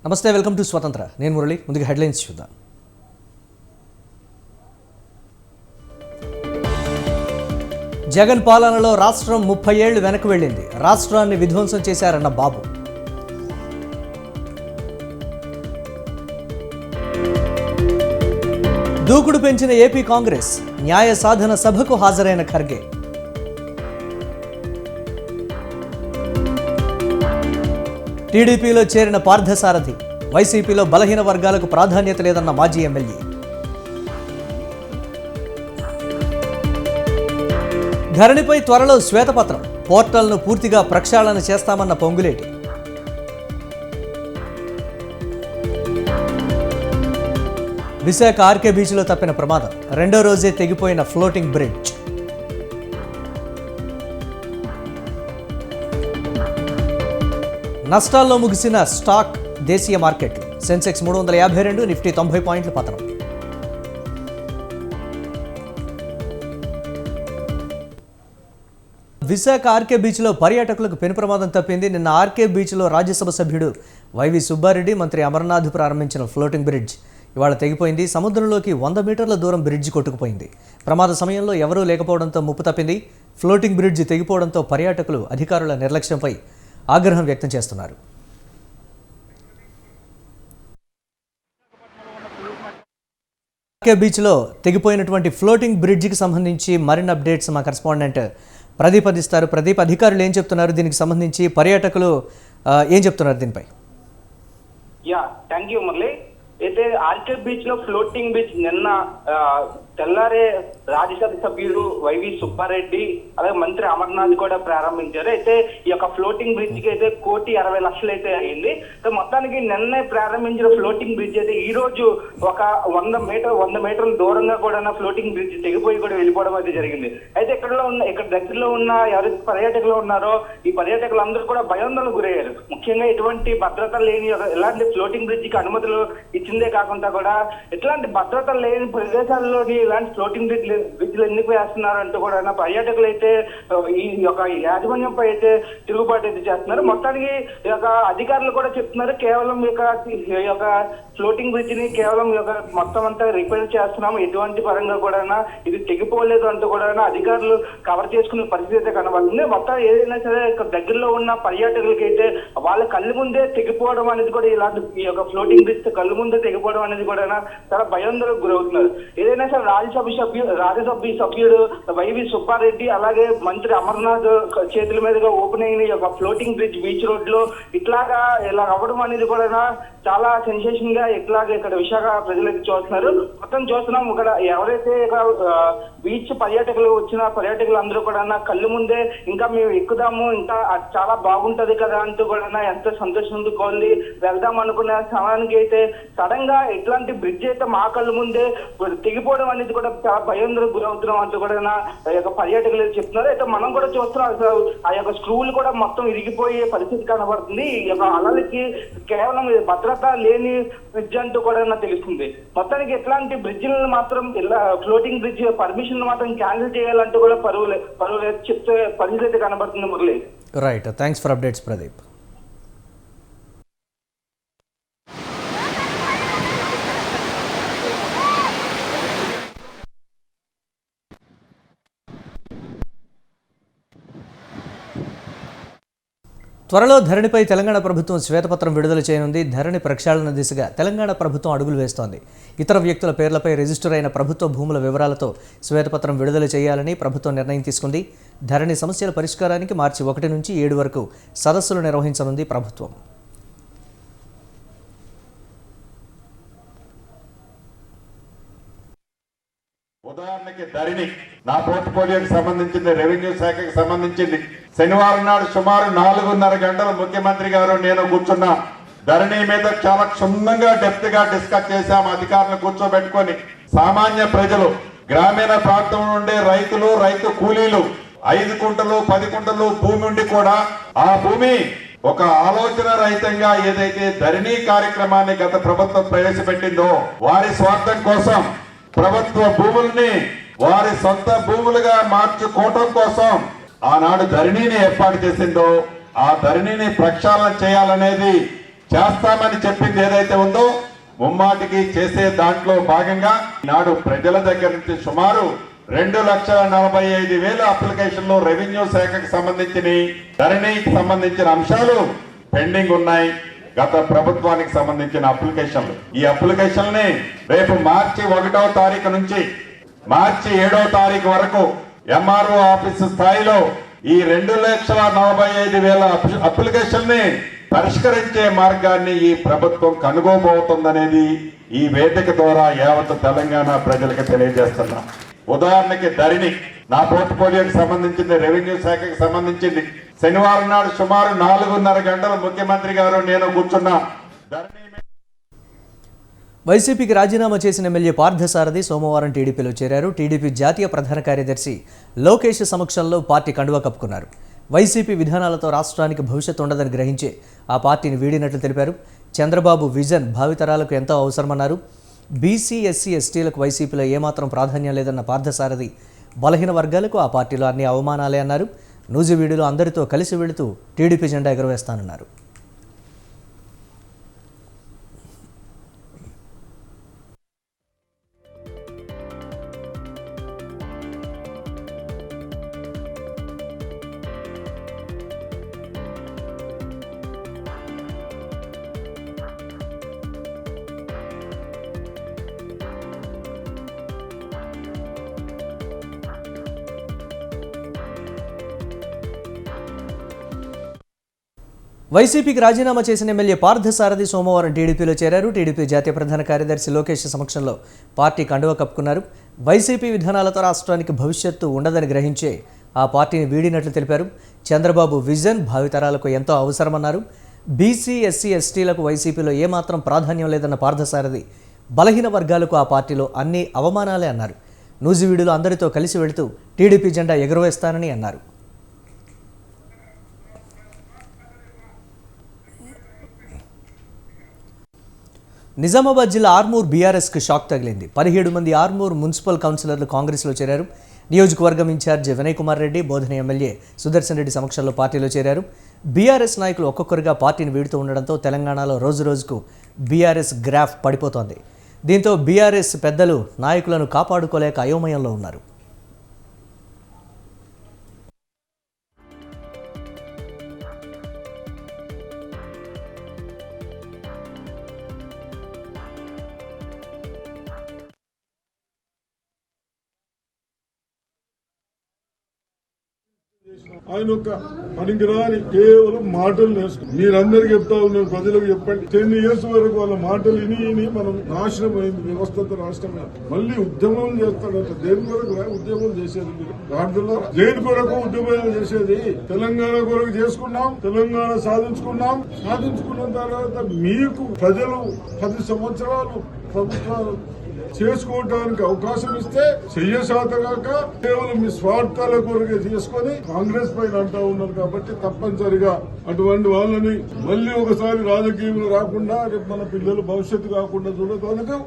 నమస్తే, welcome to స్వతంత్ర. నేను మురళి. ముందుగా హెడ్లైన్స్ చూద్దాం. జగన్ పాలనలో రాష్ట్రం 30 ఏళ్లు వెనక్కి వెళ్ళింది. రాష్ట్రాన్ని విధ్వంసం చేశారన్న బాబు. దూకుడు పెంచిన ఏపీ కాంగ్రెస్. న్యాయ సాధన సభకు హాజరైన ఖర్గే. టీడీపీలో చేరిన పార్థసారథి. వైసీపీలో బలహీన వర్గాలకు ప్రాధాన్యత లేదన్న మాజీ ఎమ్మెల్యే. ధరణిపై త్వరలో శ్వేతపత్రం. పోర్టల్ను పూర్తిగా ప్రక్షాళన చేస్తామన్న పొంగులేటి. విశాఖ ఆర్కే బీచ్లో తప్పిన ప్రమాదం. రెండో రోజే తెగిపోయిన ఫ్లోటింగ్ బ్రిడ్జ్. నష్టాల్లో ముగిసిన స్టాక్ దేశీయ మార్కెట్లు. సెన్సెక్స్ 352, నిఫ్టీ 90 పాయింట్ల పతనం. విశాఖ ఆర్కే బీచ్లో పర్యాటకులకు పెను ప్రమాదం తప్పింది. నిన్న ఆర్కే బీచ్లో రాజ్యసభ సభ్యుడు వైవి సుబ్బారెడ్డి, మంత్రి అమర్నాథ్ ప్రారంభించిన ఫ్లోటింగ్ బ్రిడ్జ్ ఇవాళ తెగిపోయింది. సముద్రంలోకి 100 మీటర్ల దూరం బ్రిడ్జ్ కొట్టుకుపోయింది. ప్రమాద సమయంలో ఎవరూ లేకపోవడంతో ముప్పు తప్పింది. ఫ్లోటింగ్ బ్రిడ్జ్ తెగిపోవడంతో పర్యాటకులు అధికారుల నిర్లక్ష్యంపై ఆగ్రహం వ్యక్తం చేస్తున్నారు. ఆర్కే బీచ్లో తెగిపోయినటువంటి ఫ్లోటింగ్ బ్రిడ్జికి సంబంధించి మరిన్ని అప్డేట్స్ మా కరెస్పాండెంట్ ప్రదీప్ అందిస్తారు. ప్రదీప్, అధికారులు ఏం చెప్తున్నారు, దీనికి సంబంధించి పర్యాటకులు ఏం చెప్తున్నారు దీనిపై? Thank you Murali. అయితే ఆర్కే బీచ్ లో ఫ్లోటింగ్ బ్రిడ్జ్ నిన్న తెల్లారే రాజ్యసభ సభ్యులు వైవి సుబ్బారెడ్డి అలాగే మంత్రి అమర్నాథ్ కూడా ప్రారంభించారు. అయితే ఈ యొక్క ఫ్లోటింగ్ బ్రిడ్జ్ కి అయితే 1,60,00,000 అయితే అయింది. మొత్తానికి నిన్నే ప్రారంభించిన ఫ్లోటింగ్ బ్రిడ్జ్ అయితే ఈ రోజు ఒక 100 మీటర్ల దూరంగా కూడా ఫ్లోటింగ్ బ్రిడ్జ్ తెగిపోయి కూడా వెళ్ళిపోవడం అయితే జరిగింది. అయితే ఇక్కడ దగ్గరలో ఉన్న ఎవరైతే పర్యాటకులు ఉన్నారో ఈ పర్యాటకులు అందరూ కూడా భయాందోళనకు గురయ్యారు. ముఖ్యంగా ఎటువంటి భద్రత లేని ఇలాంటి ఫ్లోటింగ్ బ్రిడ్జ్ కి అనుమతులు ఇచ్చిందే కాకుండా కూడా ఇట్లాంటి భద్రత లేని ప్రదేశాల్లోని ఇలాంటి ఫ్లోటింగ్ బ్రిడ్జ్లు ఎందుకు వేస్తున్నారు అంటూ కూడా పర్యాటకులు అయితే ఈ యొక్క యాజమాన్యంపై అయితే తిరుగుబాటు అయితే చేస్తున్నారు. మొత్తానికి ఈ యొక్క అధికారులు కూడా చెప్తున్నారు, కేవలం ఈ యొక్క ఫ్లోటింగ్ బ్రిడ్జ్ ని కేవలం మొత్తం అంతా రిపేర్ చేస్తున్నాము, ఎటువంటి పరంగా కూడా ఇది తెగిపోలేదు అంటూ కూడా అధికారులు కవర్ చేసుకునే పరిస్థితి అయితే కనబడుతుంది. మొత్తం ఏదైనా సరే దగ్గరలో ఉన్న పర్యాటకులకి అయితే వాళ్ళ కళ్ళు ముందే తెగిపోవడం అనేది కూడా ఇలాంటి ఈ యొక్క ఫ్లోటింగ్ బ్రిడ్జ్ కళ్ళు ముందే తెగిపోవడం అనేది కూడా చాలా భయాందోళనకు గురవుతున్నారు. ఏదైనా సరే రాజ్యసభ సభ్యుడు వైవి సుబ్బారెడ్డి అలాగే మంత్రి అమర్నాథ్ చేతుల మీదుగా ఓపెన్ అయిన ఈ యొక్క ఫ్లోటింగ్ బ్రిడ్జ్ బీచ్ రోడ్ లో ఇలా అవ్వడం అనేది కూడా చాలా సెన్సేషన్ గా ఇక్కడ విశాఖ ప్రజలైతే చూస్తున్నారు. మొత్తం చూస్తున్నాం, ఇక్కడ ఎవరైతే బీచ్ వచ్చిన పర్యాటకులు అందరూ కూడా కళ్ళు ముందే ఇంకా మేము ఎక్కుదాము, ఇంకా చాలా బాగుంటది కదా అంటూ కూడా ఎంతో సంతోషంతో కోల్లి వెళ్దాం అనుకునే సమయానికి అయితే సడన్ గా ఇట్లాంటి బ్రిడ్జ్ అయితే మా కళ్ళు ముందే తెగిపోవడం అనేది కూడా చాలా భయాందోళనకు గురవుతున్నాం అంటూ కూడా పర్యాటకులు చెప్తున్నారు. అయితే మనం కూడా చూస్తున్నాం, ఆ యొక్క స్క్రూలు కూడా మొత్తం ఇరిగిపోయే పరిస్థితి కనబడుతుంది. ఈ యొక్క అలలకి కేవలం భద్రత లేని బ్రిడ్జ్ అంటూ కూడా తెలుస్తుంది. మొత్తానికి ఎట్లాంటి బ్రిడ్జిలను మాత్రం ఫ్లోటింగ్ బ్రిడ్జ్ పర్మిషన్ మాత్రం క్యాన్సిల్ చేయాలంటూ కూడా పరువులు చెప్తే పరిస్థితి కనబడుతుంది Murali. Right, thanks for updates Pradeep. త్వరలో ధరణిపై తెలంగాణ ప్రభుత్వం శ్వేతపత్రం విడుదల చేయనుంది. ధరణి ప్రక్షాళన దిశగా తెలంగాణ ప్రభుత్వం అడుగులు వేస్తోంది. ఇతర వ్యక్తుల పేర్లపై రిజిస్టర్ అయిన ప్రభుత్వ భూముల వివరాలతో శ్వేతపత్రం విడుదల చేయాలని ప్రభుత్వం నిర్ణయం తీసుకుంది. ధరణి సమస్యల పరిష్కారానికి మార్చి 1 నుంచి 7 వరకు సదస్సులు నిర్వహించనుంది ప్రభుత్వం. ఉదాహరణకి ధరణి నా పోర్ట్ఫోలియోకి సంబంధించింది, రెవెన్యూ శాఖకి సంబంధించింది. శనివారం నాడు సుమారు 4:30 గంటలు ముఖ్యమంత్రి గారు నేను కూర్చున్నా. ధరణి మీద చాలా క్షుణ్ణంగా డెప్త్ గా డిస్కస్ చేశాం. అధికారులను కూర్చోబెట్టుకొని సామాన్య ప్రజలు, గ్రామీణ ప్రాంతం నుండి రైతులు, రైతు కూలీలు 5 కుంటలు 10 కుంటలు భూమి ఉండి కూడా ఆ భూమి ఒక ఆలోచన రహితంగా ఏదైతే ధరణి కార్యక్రమాన్ని గత ప్రభుత్వం ప్రవేశపెట్టిందో వారి స్వార్థం కోసం ప్రభుత్వ భూముల్ని వారి సొంత భూములుగా మార్చుకోవటం కోసం ఆనాడు ధరణిని ఏర్పాటు చేసిందో ఆ ధరణిని ప్రక్షాళన చేయాలనేది చేస్తామని చెప్పింది ఏదైతే ఉందో ముమ్మాటికి చేసే దాంట్లో భాగంగా నాడు ప్రజల దగ్గర నుంచి సుమారు 2,45,000 అప్లికేషన్లు రెవెన్యూ శాఖకు సంబంధించిన ధరణికి సంబంధించిన అంశాలు పెండింగ్ ఉన్నాయి. గత ప్రభుత్వానికి సంబంధించిన అప్లికేషన్లు, ఈ అప్లికేషన్ని రేపు మార్చి 1వ తారీఖు నుంచి మార్చి 7వ తారీఖు వరకు ఎంఆర్ఓ ఆఫీసు స్థాయిలో ఈ 2,45,000 అప్లికేషన్ని పరిష్కరించే మార్గాన్ని ఈ ప్రభుత్వం కనుగోబోతుందనేది ఈ వేదిక ద్వారా యావత్ తెలంగాణ ప్రజలకు తెలియజేస్తున్నా. ఉదాహరణకి ధరణి, నా పోర్ట్ఫోలియోకి సంబంధించింది, రెవెన్యూ శాఖకి సంబంధించింది. శనివారం నాడు సుమారు 4:30 గంటలు ముఖ్యమంత్రి గారు నేను కూర్చున్నా. ధరణి వైసీపీకి రాజీనామా చేసిన ఎమ్మెల్యే పార్థసారథి సోమవారం టీడీపీలో చేరారు. టీడీపీ జాతీయ ప్రధాన కార్యదర్శి లోకేష్ సమక్షంలో పార్టీ కండువా కప్పుకున్నారు. వైసీపీ విధానాలతో రాష్ట్రానికి భవిష్యత్తు ఉండదని గ్రహించే ఆ పార్టీని వీడినట్లు తెలిపారు. చంద్రబాబు విజన్ భావితరాలకు ఎంతో అవసరమన్నారు. బీసీ, ఎస్సీ, ఎస్టీలకు వైసీపీలో ఏమాత్రం ప్రాధాన్యం లేదన్న పార్థసారథి బలహీన వర్గాలకు ఆ పార్టీలో అన్ని అవమానాలే అన్నారు. నూజివీడులో అందరితో కలిసి వెళుతూ టీడీపీ జెండా ఎగురవేస్తానన్నారు. వైసీపీకి రాజీనామా చేసిన ఎమ్మెల్యే పార్థసారథి సోమవారం టీడీపీలో చేరారు. టీడీపీ జాతీయ ప్రధాన కార్యదర్శి లోకేష్ సమక్షంలో పార్టీ కండువా కప్పుకున్నారు. వైసీపీ విధానాలతో రాష్ట్రానికి భవిష్యత్తు ఉండదని గ్రహించే ఆ పార్టీని వీడినట్లు తెలిపారు. చంద్రబాబు విజన్ భావితరాలకు ఎంతో అవసరమన్నారు. బీసీ, ఎస్సీ, ఎస్టీలకు వైసీపీలో ఏమాత్రం ప్రాధాన్యం లేదన్న పార్థసారథి బలహీన వర్గాలకు ఆ పార్టీలో అన్ని అవమానాలే అన్నారు. నూజివీడులో అందరితో కలిసి వెళుతూ టీడీపీ జెండా ఎగురవేస్తానని అన్నారు. నిజామాబాద్ జిల్లా ఆర్మూర్ బీఆర్ఎస్కు షాక్ తగిలింది. 17 మంది ఆర్మూర్ మున్సిపల్ కౌన్సిలర్లు కాంగ్రెస్లో చేరారు. నియోజకవర్గం ఇన్ఛార్జ్ వినయ్ కుమార్ రెడ్డి, బోధన ఎమ్మెల్యే సుదర్శన్ రెడ్డి సమక్షంలో పార్టీలో చేరారు. బీఆర్ఎస్ నాయకులు ఒక్కొక్కరుగా పార్టీని వీడుతూ ఉండడంతో తెలంగాణలో రోజురోజుకు బీఆర్ఎస్ గ్రాఫ్ పడిపోతోంది. దీంతో బీఆర్ఎస్ పెద్దలు నాయకులను కాపాడుకోలేక అయోమయంలో ఉన్నారు. ఆయన ఒక పనికిరాని కేవలం మాటలు నేర్చుకుని మీరందరికీ చెప్తా ఉన్నాను, ప్రజలకు చెప్పండి. 10 years వరకు వాళ్ళ మాటలు విని మనం నాశనం అయింది, వ్యవస్థతో రాష్ట్రం. మళ్ళీ ఉద్యమం చేస్తాడట. దేని కొరకు ఉద్యమం చేసేది? మీరు రాజుల్లో దేని కొరకు ఉద్యమం చేసేది? తెలంగాణ కొరకు చేసుకున్నాం, తెలంగాణ సాధించుకున్న తర్వాత మీకు ప్రజలు 10 సంవత్సరాలు ప్రభుత్వాలు చేసుకోవడానికి అవకాశం ఇస్తే చెయ్యశాతగాక కేవలం మీ స్వార్థాల కొరకే చేసుకొని కాంగ్రెస్ పైన అంటా ఉన్నారు. కాబట్టి తప్పనిసరిగా అటువంటి వాళ్ళని మళ్ళీ ఒకసారి రాజకీయంలో రాకుండా, రేపు మన పిల్లలు భవిష్యత్తు కాకుండా చూడటానికి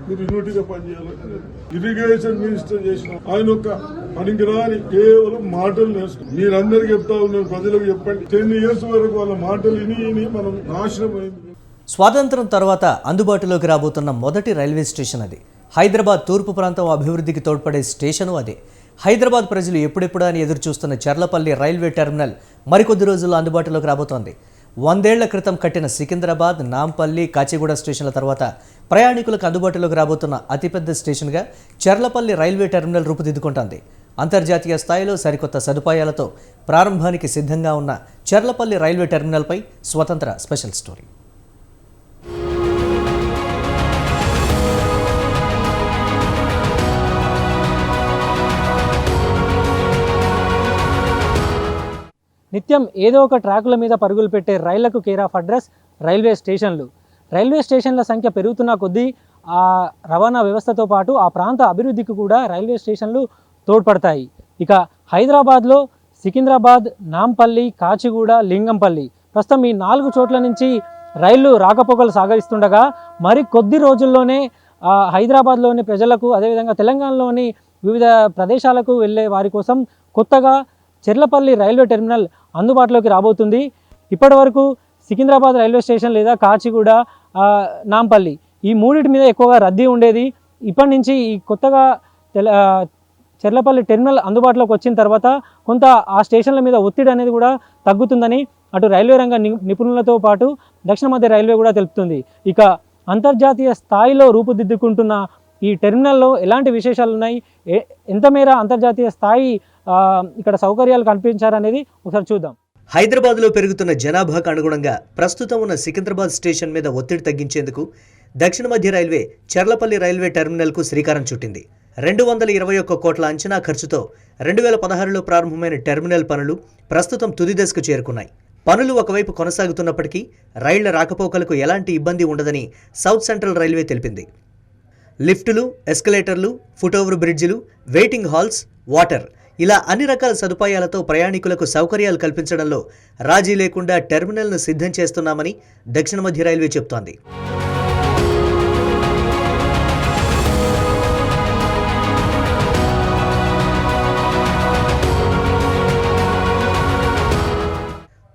మీరు యూనిటీగా పనిచేయాలని ఇరిగేషన్ మినిస్టర్ చేసిన ఆయన ఒక పనికిరాని కేవలం మాటలు నేర్చుకుని మీరందరికీ చెప్తా ఉన్నారు, ప్రజలకు చెప్పండి. 10 years వరకు వాళ్ళ మాటలు విని మనం నాశనం అయింది. స్వాతంత్రం తర్వాత అందుబాటులోకి రాబోతున్న మొదటి రైల్వే స్టేషన్ అది. హైదరాబాద్ తూర్పు ప్రాంతం అభివృద్ధికి తోడ్పడే స్టేషను అదే. హైదరాబాద్ ప్రజలు ఎప్పుడెప్పుడా అని ఎదురు చూస్తున్న చర్లపల్లి రైల్వే టెర్మినల్ మరికొద్ది రోజుల్లో అందుబాటులోకి రాబోతోంది. 100 ఏళ్ల క్రితం కట్టిన సికింద్రాబాద్, నాంపల్లి, కాచిగూడ స్టేషన్ల తర్వాత ప్రయాణికులకు అందుబాటులోకి రాబోతున్న అతిపెద్ద స్టేషన్గా చర్లపల్లి రైల్వే టెర్మినల్ రూపుదిద్దుకుంటోంది. అంతర్జాతీయ స్థాయిలో సరికొత్త సదుపాయాలతో ప్రారంభానికి సిద్ధంగా ఉన్న చర్లపల్లి రైల్వే టెర్మినల్పై స్వతంత్ర స్పెషల్ స్టోరీ. నిత్యం ఏదో ఒక ట్రాకుల మీద పరుగులు పెట్టే రైళ్లకు కేర్ ఆఫ్ అడ్రస్ రైల్వే స్టేషన్లు. రైల్వే స్టేషన్ల సంఖ్య పెరుగుతున్న కొద్దీ ఆ రవాణా వ్యవస్థతో పాటు ఆ ప్రాంత అభివృద్ధికి కూడా రైల్వే స్టేషన్లు తోడ్పడతాయి. ఇక హైదరాబాద్లో సికింద్రాబాద్, నాంపల్లి, కాచిగూడ, లింగంపల్లి ప్రస్తుతం ఈ 4 చోట్ల నుంచి రైళ్లు రాకపోకలు సాగిస్తుండగా మరి కొద్ది రోజుల్లోనే హైదరాబాద్లోని ప్రజలకు, అదేవిధంగా తెలంగాణలోని వివిధ ప్రదేశాలకు వెళ్ళే వారి కోసం కొత్తగా చర్లపల్లి రైల్వే టెర్మినల్ అందుబాటులోకి రాబోతుంది. ఇప్పటి వరకు సికింద్రాబాద్ రైల్వే స్టేషన్ లేదా కాచిగూడ, నాంపల్లి ఈ మూడింటి మీద ఎక్కువగా రద్దీ ఉండేది. ఇప్పటి నుంచి ఈ కొత్తగా చెర్లపల్లి టెర్మినల్ అందుబాటులోకి వచ్చిన తర్వాత కొంత ఆ స్టేషన్ల మీద ఒత్తిడి అనేది కూడా తగ్గుతుందని అటు రైల్వే రంగ నిపుణులతో పాటు దక్షిణ మధ్య రైల్వే కూడా తెలుపుతుంది. ఇక అంతర్జాతీయ స్థాయిలో రూపుదిద్దుకుంటున్న ఈ టెర్మినల్లో ఎలాంటి విశేషాలు ఉన్నాయి, ఎంత మేర అంతర్జాతీయ స్థాయి ఇక్కడ సౌకర్యాలు కల్పించారనేది ఒకసారి చూద్దాం. హైదరాబాద్లో పెరుగుతున్న జనాభాకు అనుగుణంగా ప్రస్తుతం ఉన్న సికింద్రాబాద్ స్టేషన్ మీద ఒత్తిడి తగ్గించేందుకు దక్షిణ మధ్య రైల్వే చెర్లపల్లి రైల్వే టెర్మినల్కు శ్రీకారం చుట్టింది. 221 కోట్ల అంచనా ఖర్చుతో 2016లో ప్రారంభమైన టెర్మినల్ పనులు ప్రస్తుతం తుది దశకు చేరుకున్నాయి. పనులు ఒకవైపు కొనసాగుతున్నప్పటికీ రైళ్ల రాకపోకలకు ఎలాంటి ఇబ్బంది ఉండదని సౌత్ సెంట్రల్ రైల్వే తెలిపింది. లిఫ్టులు, ఎస్కలేటర్లు, ఫుట్ఓవర్ బ్రిడ్జిలు, వెయిటింగ్ హాల్స్, వాటర్ ఇలా అన్ని రకాల సదుపాయాలతో ప్రయాణికులకు సౌకర్యాలు కల్పించడంలో రాజీ లేకుండా టెర్మినల్ను సిద్ధం చేస్తున్నామని దక్షిణ మధ్య రైల్వే చెబుతోంది.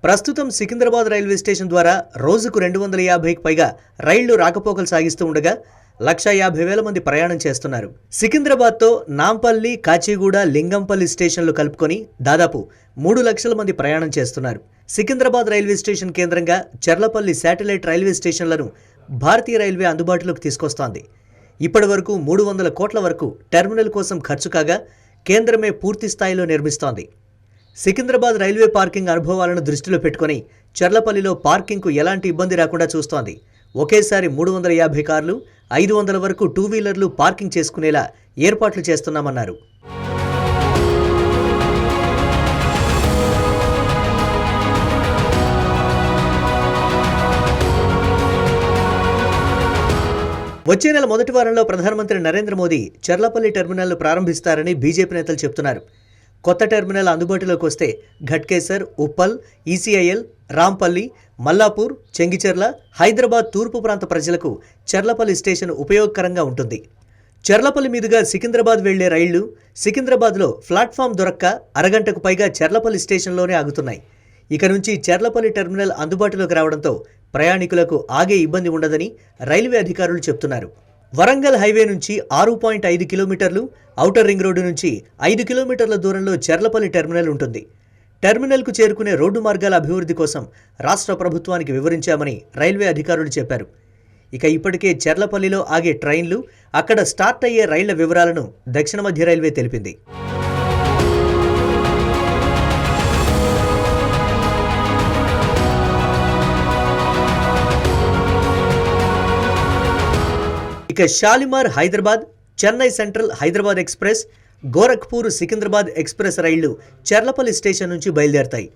ప్రస్తుతం సికింద్రాబాద్ రైల్వే స్టేషన్ ద్వారా రోజుకు 250కి పైగా రైళ్లు రాకపోకలు సాగిస్తూ ఉండగా 150,000 మంది ప్రయాణం చేస్తున్నారు. సికింద్రాబాద్తో నాంపల్లి, కాచిగూడ, లింగంపల్లి స్టేషన్లు కలుపుకొని దాదాపు 3 లక్షల మంది ప్రయాణం చేస్తున్నారు. సికింద్రాబాద్ రైల్వే స్టేషన్ కేంద్రంగా చెర్లపల్లి శాటిలైట్ రైల్వే స్టేషన్లను భారతీయ రైల్వే అందుబాటులోకి తీసుకొస్తోంది. ఇప్పటి వరకు 300 కోట్ల వరకు టెర్మినల్ కోసం ఖర్చు కాగా కేంద్రమే పూర్తి స్థాయిలో నిర్మిస్తోంది. సికింద్రాబాద్ రైల్వే పార్కింగ్ అనుభవాలను దృష్టిలో పెట్టుకుని చెర్లపల్లిలో పార్కింగ్కు ఎలాంటి ఇబ్బంది రాకుండా చూస్తోంది. ఒకేసారి 350 కార్లు, 500 వరకు 2 వీలర్లు పార్కింగ్ చేసుకునేలా ఏర్పాట్లు చేస్తున్నామన్నారు. వచ్చే నెల మొదటి వారంలో ప్రధానమంత్రి నరేంద్ర మోదీ చెర్లపల్లి టెర్మినల్ను ప్రారంభిస్తారని బీజేపీ నేతలు చెబుతున్నారు. కొత్త టెర్మినల్ అందుబాటులోకి వస్తే ఘట్కేసర్, ఉప్పల్, ఈసీఐఎల్, రాంపల్లి, మల్లాపూర్, చెంగిచెర్ల, హైదరాబాద్ తూర్పు ప్రాంత ప్రజలకు చెర్లపల్లి స్టేషన్ ఉపయోగకరంగా ఉంటుంది. చెర్లపల్లి మీదుగా సికింద్రాబాద్ వెళ్లే రైళ్లు సికింద్రాబాద్లో ప్లాట్ఫామ్ దొరక్క అరగంటకు పైగా చెర్లపల్లి స్టేషన్లోనే ఆగుతున్నాయి. ఇక నుంచి చెర్లపల్లి టెర్మినల్ అందుబాటులోకి రావడంతో ప్రయాణికులకు ఆగే ఇబ్బంది ఉండదని రైల్వే అధికారులు చెబుతున్నారు. వరంగల్ హైవే నుంచి 6.5 కిలోమీటర్లు, ఔటర్ రింగ్ రోడ్డు నుంచి 5 కిలోమీటర్ల దూరంలో చెర్లపల్లి టెర్మినల్ ఉంటుంది. టెర్మినల్కు చేరుకునే రోడ్డు మార్గాల అభివృద్ధి కోసం రాష్ట్ర ప్రభుత్వానికి వివరించామని రైల్వే అధికారులు చెప్పారు. ఇక ఇప్పటికే చెర్లపల్లిలో ఆగే ట్రైన్లు, అక్కడ స్టార్ట్ అయ్యే రైళ్ల వివరాలను దక్షిణ మధ్య రైల్వే తెలిపింది. ఇక Shalimar Hyderabad, Chennai central Hyderabad express, Gorakhpur Secunderabad express రైళ్లు చెర్లపల్లి స్టేషన్ నుంచి బయలుదేరతాయి.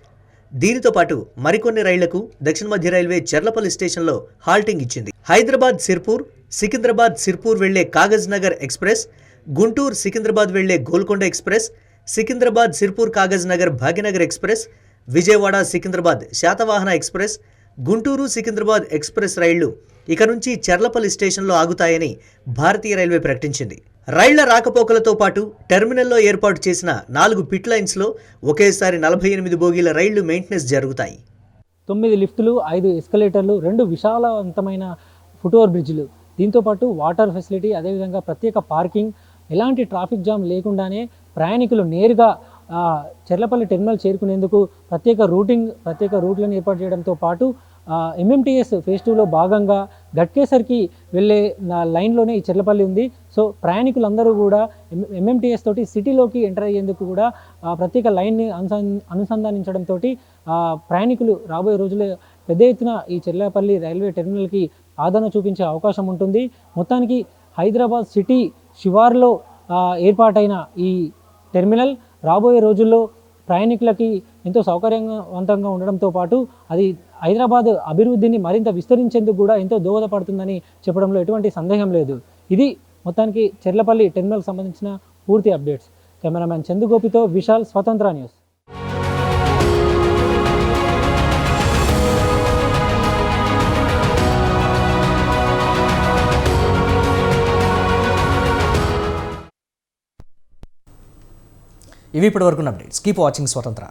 దీనితో పాటు మరికొన్ని రైళ్లకు దక్షిణ మధ్య రైల్వే చెర్లపల్లి స్టేషన్లో హాల్టింగ్ ఇచ్చింది. హైదరాబాద్ సిర్పూర్, సికింద్రాబాద్ సిర్పూర్ వెళ్లే కాగజ్ నగర్ ఎక్స్ప్రెస్, గుంటూరు సికింద్రాబాద్ వెళ్లే Golconda express, Secunderabad Sirpur Kagaz Nagar Bhagyanagar express, Vijayawada Secunderabad Satavahana express, Guntur Secunderabad express రైళ్లు ఇక నుంచి చెర్లపల్లి స్టేషన్లో ఆగుతాయని భారతీయ రైల్వే ప్రకటించింది. రైళ్ల రాకపోకలతో పాటు టెర్మినల్లో ఏర్పాటు చేసిన 4 పిట్ లైన్స్లో ఒకేసారి 48 బోగీల రైళ్లు మెయింటెనెన్స్ జరుగుతాయి. 9 లిఫ్టులు, 5 ఎస్కలేటర్లు, 2 విశాలవంతమైన ఫుట్ఓవర్ బ్రిడ్జిలు, దీంతోపాటు వాటర్ ఫెసిలిటీ, అదేవిధంగా ప్రత్యేక పార్కింగ్, ఎలాంటి ట్రాఫిక్ జామ్ లేకుండానే ప్రయాణికులు నేరుగా చెర్లపల్లి టెర్మినల్ చేరుకునేందుకు ప్రత్యేక రూట్లను ఏర్పాటు చేయడంతో పాటు ఎంఎంటీఎస్ ఫేజ్ 2లో భాగంగా ఘట్కేసర్కి వెళ్ళే లైన్లోనే ఈ చెర్లపల్లి ఉంది. సో ప్రయాణికులందరూ కూడా ఎంఎంటీఎస్ తోటి సిటీలోకి ఎంటర్ అయ్యేందుకు కూడా ప్రత్యేక లైన్ని అనుసంధానించడంతో ప్రయాణికులు రాబోయే రోజుల్లో పెద్ద ఎత్తున ఈ చెర్లపల్లి రైల్వే టెర్మినల్కి ఆదరణ చూపించే అవకాశం ఉంటుంది. మొత్తానికి హైదరాబాద్ సిటీ శివార్లో ఏర్పాటైన ఈ టెర్మినల్ రాబోయే రోజుల్లో ప్రయాణికులకి ఎంతో సౌకర్యవంతంగా ఉండడంతో పాటు అది హైదరాబాద్ అభివృద్ధిని మరింత విస్తరించేందుకు కూడా ఎంతో దోహదపడుతుందని చెప్పడంలో ఎటువంటి సందేహం లేదు. ఇది మొత్తానికి చెర్లపల్లి టెర్మినల్కి సంబంధించిన పూర్తి అప్డేట్స్. కెమెరామ్యాన్ చందుగోపితో విశాల్, స్వతంత్ర న్యూస్. ఇవి ఇప్పటివరకు అప్డేట్స్. కీప్ వాచింగ్ స్వతంత్ర.